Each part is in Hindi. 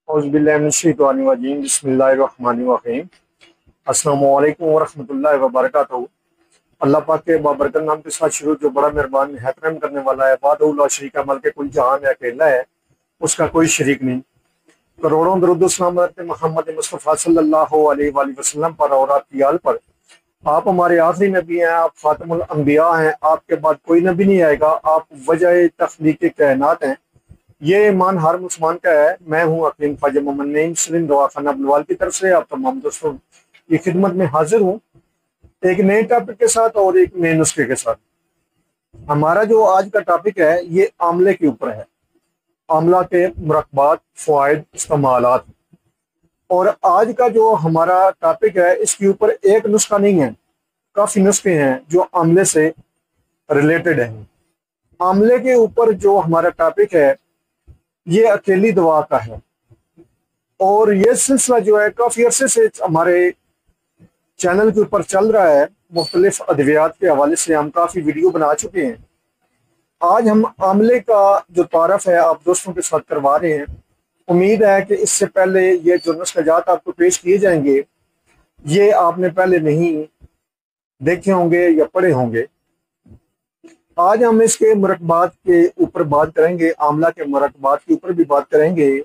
औज़ुबिल्लाहि बिस्मिल्लाहिर्रहमानिर्रहीम। अस्सलामु अलैकुम वरहमतुल्लाहि वबरकातुहू। अल्लाह पाक के बाबरकत नाम के साथ शुरू, जो बड़ा मेहरबान निहायत रहम करने वाला है। वाहदहू ला शरीका मल के कुल जहान है, अकेला है, उसका कोई शरीक नहीं। करोड़ों दरूद सलाम मोहम्मद मुस्तफ़ा सल्लल्लाहु अलैहि वसल्लम पर और आपकी आल पर। आप हमारे आखिरी नबी हैं, आप खातमुल अंबिया हैं, आपके बाद कोई नबी नहीं आएगा। आप वजह तख्लीक कायनात हैं। ये ईमान हर मुसलमान का है। मैं हूँ अकीम ख्वाजा मोहम्मद नईम मुस्लिम दवाखाना बुलवाल की तरफ से आप तमाम दोस्तों की खिदमत में हाजिर हूँ, एक नए टॉपिक के साथ और एक नए नुस्खे के साथ। हमारा जो आज का टॉपिक है ये आमले के ऊपर है। आमला के मुरक्बात, फ़वाइद, इस्तेमालात। और आज का जो हमारा टॉपिक है इसके ऊपर एक नुस्खा नहीं है, काफ़ी नुस्खे हैं जो आमले से रिलेटेड हैं। आमले के ऊपर जो हमारा टॉपिक है ये अकेली दवा का है, और ये सिलसिला जो है काफ़ी अरसे से हमारे चैनल के ऊपर चल रहा है। मुख्तलिफ अद्वियात के हवाले से हम काफ़ी वीडियो बना चुके हैं। आज हम आमले का जो तारफ़ है आप दोस्तों के साथ करवा रहे हैं। उम्मीद है कि इससे पहले ये जो नुस्ख़ाजात आपको पेश किए जाएंगे ये आपने पहले नहीं देखे होंगे या पढ़े होंगे। आज हम इसके मुरक्बात के ऊपर बात करेंगे, आमला के मुरक्बात के ऊपर भी बात करेंगे।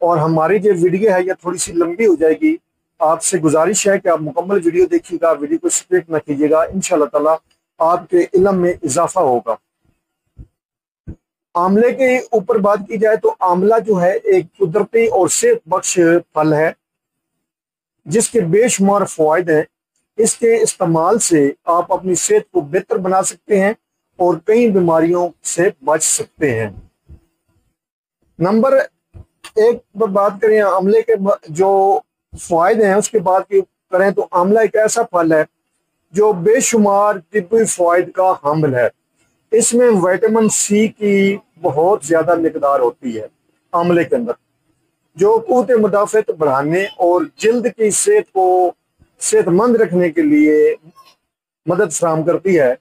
और हमारी जो वीडियो है ये थोड़ी सी लंबी हो जाएगी। आपसे गुजारिश है कि आप मुकम्मल वीडियो देखिएगा, वीडियो को स्किप न कीजिएगा। इंशाल्लाह ताला आपके इल्म में इजाफा होगा। आमले के ऊपर बात की जाए तो आमला जो है एक कुदरती और सेहत बख्श फल है जिसके बेशुमार फ़वाइद हैं। इसके इस्तेमाल से आप अपनी सेहत को बेहतर बना सकते हैं और कई बीमारियों से बच सकते हैं। नंबर एक पर बात करें आमले के जो फायदे हैं, उसके बाद की करें तो आमला एक ऐसा फल है जो बेशुमार तिब्बी फायद का हामिल है। इसमें विटामिन सी की बहुत ज़्यादा मिकदार होती है आमले के अंदर, जो क़ुव्वत मुदाफ़अत बढ़ाने और जल्द की सेहत को सेहतमंद रखने के लिए मदद फराहम करती है।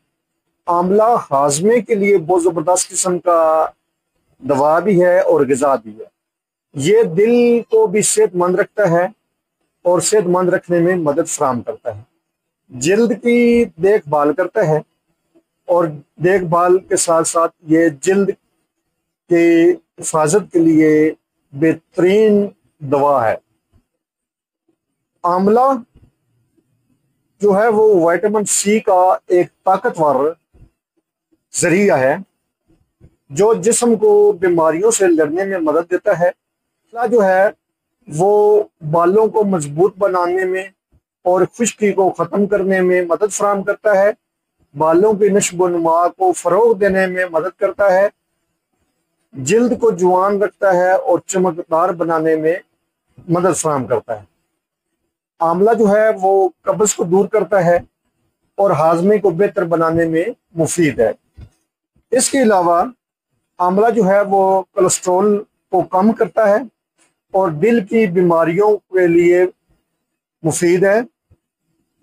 आमला हाजमे के लिए बहुत ज़बरदस्त किस्म का दवा भी है और ग़िज़ा भी है। ये दिल को भी सेहतमंद रखता है और सेहतमंद रखने में मदद फराहम करता है। जल्द की देखभाल करता है और देखभाल के साथ साथ ये जल्द के हिफाजत के लिए बेहतरीन दवा है। आमला जो है वो विटामिन सी का एक ताकतवर जरिया है जो जिस्म को बीमारियों से लड़ने में मदद देता है। आमला जो है वो बालों को मजबूत बनाने में और खुश्की को ख़त्म करने में मदद फराहम करता है। बालों की नश्व नुमा को फ़रोग देने में मदद करता है। जिल्द को जवान रखता है और चमकदार बनाने में मदद फराहम करता है। आमला जो है वो कब्ज़ को दूर करता है और हाजमे को बेहतर बनाने में मुफीद है। इसके अलावा आमला जो है वो कोलेस्ट्रॉल को कम करता है और दिल की बीमारियों के लिए मुफीद है।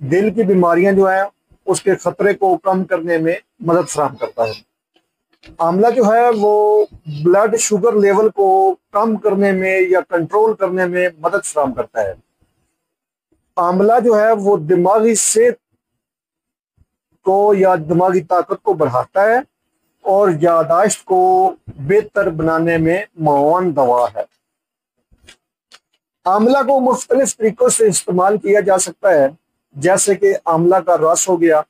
दिल की बीमारियां जो है उसके खतरे को कम करने में मदद फराहम करता है। आमला जो है वो ब्लड शुगर लेवल को कम करने में या कंट्रोल करने में मदद फराहम करता है। आमला जो है वो दिमागी सेहत को या दिमागी ताकत को बढ़ाता है और यादाश्त को बेहतर बनाने में मुआवन दवा है। आमला को मुख्तलिफ तरीकों से इस्तेमाल किया जा सकता है, जैसे कि आमला का रस हो गया,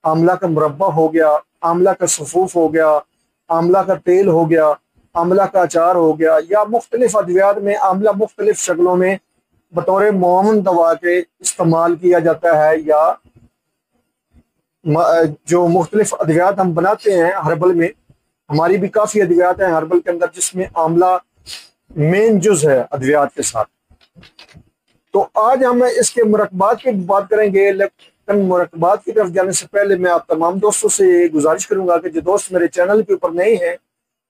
आमला का मुरब्बा हो गया, आमला का सफूफ हो गया, आमला का तेल हो गया, आमला का अचार हो गया, या मुख्तलिफ अद्वियात में आमला मुख्तलिफ शक्लों में बतौर मुआवन दवा के इस्तेमाल किया जाता है। या जो मुख्तलिफ अद्वियात हम बनाते हैं हर्बल में, हमारी भी काफ़ी अद्वियात हैं हर्बल के अंदर जिसमें आमला मेन जुज है अद्वियात के साथ। तो आज हम इसके मुरक्बात की बात करेंगे, लेकिन मुरक्बात की तरफ जाने से पहले मैं आप तमाम दोस्तों से गुजारिश करूंगा कि जो दोस्त मेरे चैनल के ऊपर नए हैं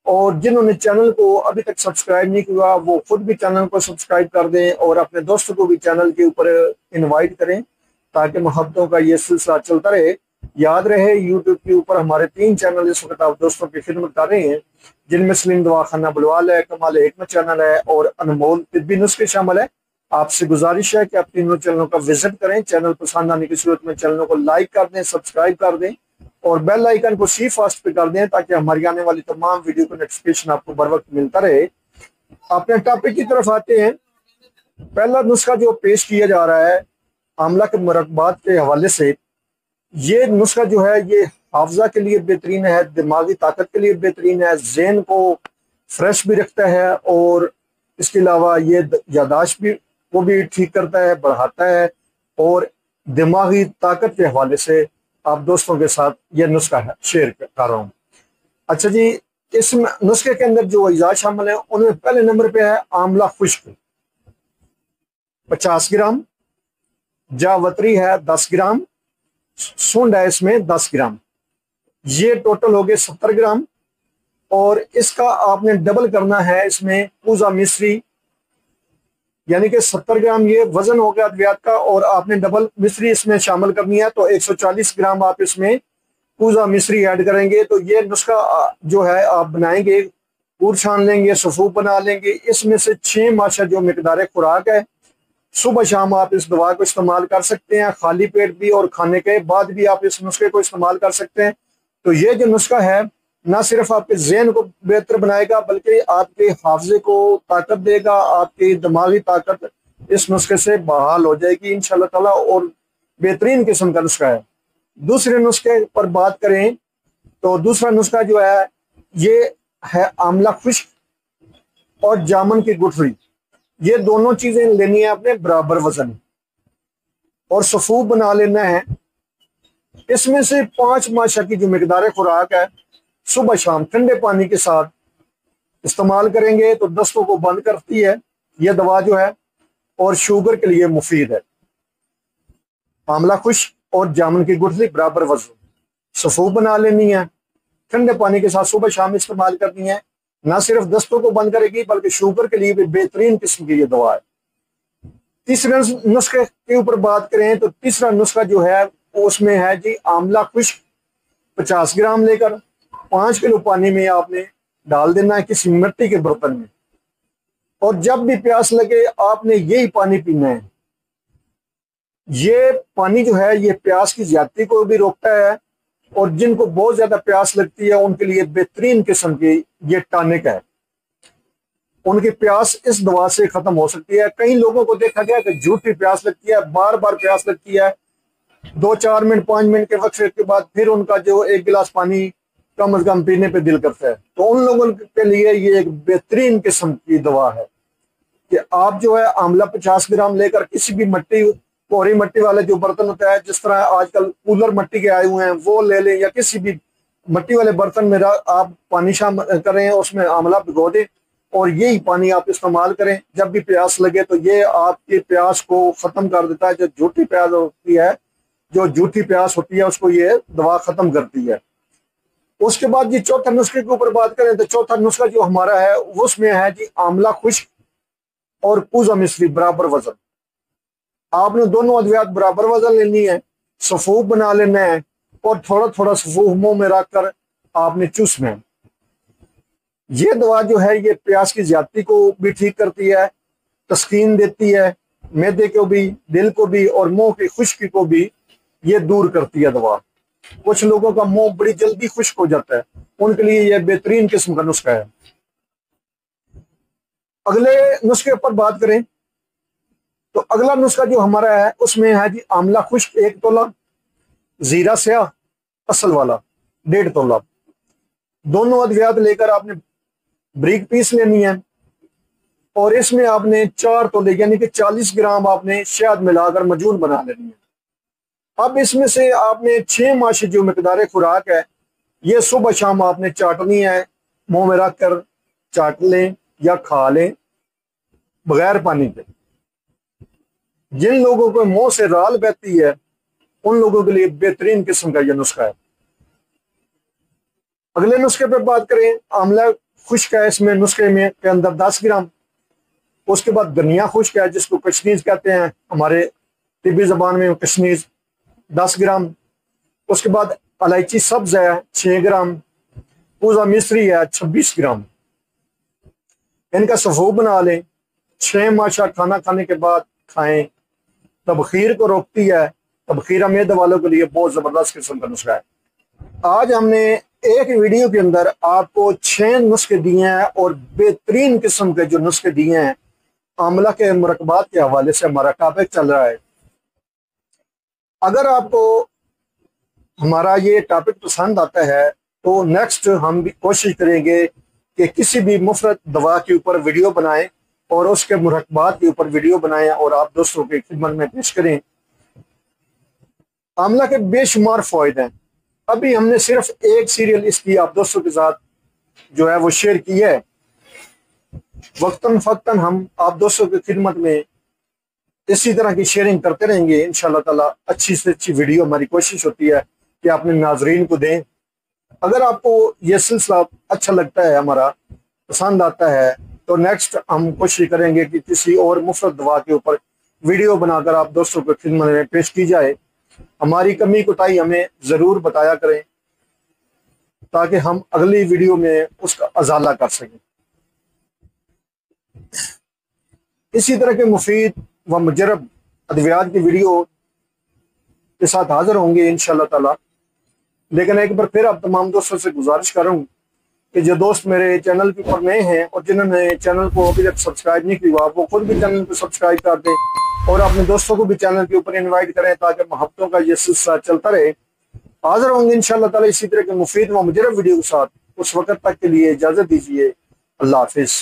और जिन्होंने चैनल को अभी तक सब्सक्राइब नहीं किया वो खुद भी चैनल को सब्सक्राइब कर दें और अपने दोस्तों को भी चैनल के ऊपर इनवाइट करें ताकि मोहब्बतों का ये सिलसिला चलता रहे याद रहे यूट्यूब के ऊपर हमारे 3 चैनल इस वक्त आप दोस्तों की खिदमत कर रहे हैं, जिनमें सलीम दवाखाना बुलवाल है, कमाल हिकमत चैनल है और अनमोल तिब्बी नुस्खे शामिल है। आपसे गुजारिश है कि आप तीनों चैनलों का विजिट करें। चैनल पसंद आने की सूरत में चैनलों को लाइक कर दें, सब्सक्राइब कर दें और बेल आइकन को सी फास्ट पे कर दें, ताकि हमारी आने वाली तमाम वीडियो का नोटिफिकेशन आपको बर वक्त मिलता रहे। अपने टॉपिक की तरफ आते हैं। पहला नुस्खा जो पेश किया जा रहा है आंवला के मुरब्बात के हवाले से, ये नुस्खा जो है ये हाफजा के लिए बेहतरीन है, दिमागी ताकत के लिए बेहतरीन है, जहन को फ्रेश भी रखता है और इसके अलावा ये यादाश्त भी को भी ठीक करता है, बढ़ाता है और दिमागी ताकत के हवाले से आप दोस्तों के साथ ये नुस्खा है शेयर कर रहा हूँ। अच्छा जी, इस नुस्खे के अंदर जो अज्जा शामिल है उनमें पहले नंबर पे है आंवला खुश्क 50 ग्राम, जावत्री है 10 ग्राम, सूंड है इसमें 10 ग्राम, ये टोटल हो गए 70 ग्राम। और इसका आपने डबल करना है इसमें पूजा मिश्री, यानी कि 70 ग्राम ये वजन हो गया अद्वियात का और आपने डबल मिश्री इसमें शामिल करनी है, तो 140 ग्राम आप इसमें पूजा मिश्री ऐड करेंगे। तो ये नुस्खा जो है आप बनाएंगे, पूर छान लेंगे, सफूफ बना लेंगे। इसमें से 6 माशा जो मिकदार खुराक है, सुबह शाम आप इस दवा को इस्तेमाल कर सकते हैं, खाली पेट भी और खाने के बाद भी आप इस नुस्खे को इस्तेमाल कर सकते हैं। तो ये जो नुस्खा है ना सिर्फ आपके जहन को बेहतर बनाएगा बल्कि आपके हाफजे को ताकत देगा, आपकी दिमागी ताकत इस नुस्खे से बहाल हो जाएगी इंशाल्लाह ताला, और बेहतरीन किस्म का नुस्खा है। दूसरे नुस्खे पर बात करें तो दूसरा नुस्खा जो है ये है आंवला खुश्क और जामुन की गुठली। ये दोनों चीजें लेनी है आपने बराबर वजन और सफूफ बना लेना है। इसमें से 5 माशा की जो मिकदार खुराक है सुबह शाम ठंडे पानी के साथ इस्तेमाल करेंगे तो दस्तों को बंद करती है यह दवा जो है, और शुगर के लिए मुफीद है। आंवला खुश्क और जामुन की गुठली बराबर वजन, सफूफ बना लेनी है, ठंडे पानी के साथ सुबह शाम इस्तेमाल करनी है। ना सिर्फ दस्तों को बंद करेगी बल्कि शुगर के लिए भी बेहतरीन किस्म की ये दवा है। तीसरे नुस्खे के ऊपर बात करें तो तीसरा नुस्खा जो है उसमें है जी आंवला खुश्क 50 ग्राम लेकर 5 किलो पानी में आपने डाल देना है किसी मिट्टी के बर्तन में, और जब भी प्यास लगे आपने यही पानी पीना है। ये पानी जो है ये प्यास की ज्यादती को भी रोकता है और जिनको बहुत ज्यादा प्यास लगती है उनके लिए बेहतरीन किस्म की ये टॉनिक है। उनकी प्यास इस दवा से खत्म हो सकती है। कई लोगों को देखा गया कि झूठी प्यास लगती है, बार बार प्यास लगती है, 2-4 मिनट 5 मिनट के वक्त के बाद फिर उनका जो 1 गिलास पानी कम से कम पीने पे दिल करता है। तो उन लोगों के लिए ये एक बेहतरीन किस्म की दवा है कि आप जो है आंवला 50 ग्राम लेकर किसी भी मट्टी, कोरी मट्टी वाले जो बर्तन होता है, जिस तरह आजकल कूलर मट्टी के आए हुए हैं वो ले लें, या किसी भी मट्टी वाले बर्तन में आप पानी शामिल करें, उसमें आंवला भिगो दें और यही पानी आप इस्तेमाल करें जब भी प्यास लगे। तो ये आपकी प्यास को खत्म कर देता है। जो झूठी प्यास होती है, जो झूठी प्यास होती है उसको ये दवा खत्म करती है। उसके बाद जी चौथा नुस्खे के ऊपर बात करें तो चौथा नुस्खा जो हमारा है उसमें है जी आंवला खुश्क और पूजा मिश्री बराबर वजन। आपने दोनों अद्वियात बराबर वजन लेनी है, सफूफ बना लेना है और थोड़ा थोड़ा सफूफ मुंह में रखकर आपने चूसना है। ये दवा जो है ये प्यास की ज्यादती को भी ठीक करती है, तस्कीन देती है, मैदे को भी, दिल को भी और मुंह की खुश्की को भी ये दूर करती है दवा। कुछ लोगों का मुंह बड़ी जल्दी खुश्क हो जाता है, उनके लिए यह बेहतरीन किस्म का नुस्खा है। अगले नुस्खे पर बात करें तो अगला नुस्खा जो हमारा है उसमें है जी आंवला खुश्क 1 तोला, जीरा स्याह असल वाला 1.5 तोला। दोनों अद्वियात लेकर आपने ब्रीक पीस लेनी है और इसमें आपने 4 तोले यानी कि 40 ग्राम आपने शहद मिलाकर मजून बना लेनी है। अब इसमें से आपने 6 माशी जो मिकदार खुराक है ये सुबह शाम आपने चाटनी है, मुंह में रख कर चाट लें या खा लें बगैर पानी के। जिन लोगों को मुंह से राल बहती है उन लोगों के लिए बेहतरीन किस्म का यह नुस्खा है। अगले नुस्खे पर बात करें, आंवला खुश्क है, इसमें नुस्खे में के अंदर 10 ग्राम। उसके बाद धनिया खुश्क है जिसको कशनीज कहते हैं, हमारे तिब्बी जबान में कशनीज 10 ग्राम। उसके बाद इलायची सब्ज है 6 ग्राम, पूजा मिश्री है 26 ग्राम। इनका सफूब बना लें। 6 माशा खाना खाने के बाद खाएं। तबखीर को रोकती है। तबखीर मैदे वालों के लिए बहुत जबरदस्त किस्म का नुस्खा है। आज हमने एक वीडियो के अंदर आपको 6 नुस्खे दिए हैं और बेहतरीन किस्म के जो नुस्खे दिए हैं। आंवला के मुरक्कबात के हवाले से हमारा टॉपिक चल रहा है। अगर आपको हमारा ये टॉपिक पसंद आता है तो नेक्स्ट हम भी कोशिश करेंगे कि किसी भी मुफ्त दवा के ऊपर वीडियो बनाएं और उसके मुरक्कबात के ऊपर वीडियो बनाएं और आप दोस्तों की खिदमत में पेश करें। आंवला के बेशुमार फायदे हैं। अभी हमने सिर्फ एक सीरियल इसकी आप दोस्तों के साथ जो है वो शेयर की है। वक्तन फक्तन हम आप दोस्तों की खिदमत में इसी तरह की शेयरिंग करते रहेंगे इंशाल्लाह ताला। अच्छी से अच्छी वीडियो हमारी कोशिश होती है कि अपने नाजरीन को दें। अगर आपको यह सिलसिला अच्छा लगता है, हमारा पसंद आता है, तो नेक्स्ट हम कोशिश करेंगे कि किसी और मुफ्त दवा के ऊपर वीडियो बनाकर आप दोस्तों की खिदमत में पेश की जाए। हमारी कमी कोताही हमें ज़रूर बताया करें ताकि हम अगली वीडियो में उसका अजाला कर सकें। इसी तरह के मुफीद व मुजरब अद्वियात की वीडियो के साथ हाजिर होंगे इंशाल्लाह ताला। लेकिन एक बार फिर आप तमाम दोस्तों से गुजारिश करूँ कि जो दोस्त मेरे चैनल के ऊपर नए हैं और जिन्होंने चैनल को अभी तक सब्सक्राइब नहीं किया, वो खुद भी चैनल को सब्सक्राइब कर दें और अपने दोस्तों को भी चैनल के ऊपर इनवाइट करें ताकि मोहब्बतों का ये सिलसिला चलता रहे। हाजिर होंगे इंशाल्लाह ताला इसी तरह के मुफीद व मुजरब वीडियो के साथ। उस वक्त तक के लिए इजाजत दीजिए। अल्लाह हाफिज।